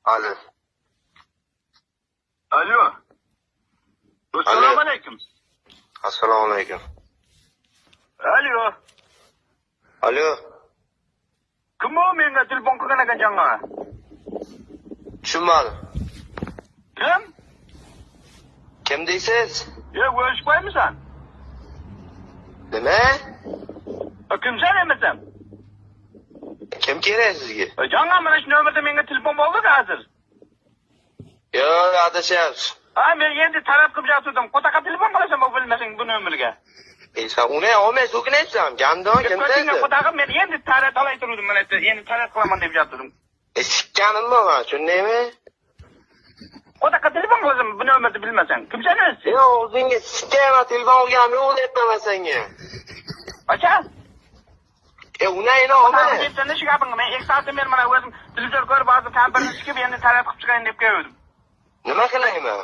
Alo. Alo. Assalomu alaykum. Assalomu alaykum. Alo. Alo. Kim o menga telefon qilgan ekan janga? Tushunmadim. Kim? Kim deysiz? O'lishib qo'ymisan? Nima? Kimsan emassan? Kim kerak sizga? Janga mana shu nomerda menga telefon bo'ldi hozir. Yo'q, adashyapsiz. Men endi talab qilib jatdim. Qo'taqa telefon qilasan bu bilmasang bu nomerga. Sen uni olmay so'kinaysan. Gandon kimdan? Qo'taqa men endi talab talaytirdim mana endi talab qilaman deb jatdim. Sikkanimmi men, tushundingmi? Qo'taqa telefon qilasan bu nomerni bilmasang. Kimsan o'zi? Yo'q, o'zingga sikkayman telefon olganim yo'q deyapman senga. Acha? Unayni olmay. Sen nima gaping? Men 2 soatdan beri mana o'zim televizor ko'rib hozir kampirni chiqib endi talab qilib chiqayin deb keldim. Nima qilayman?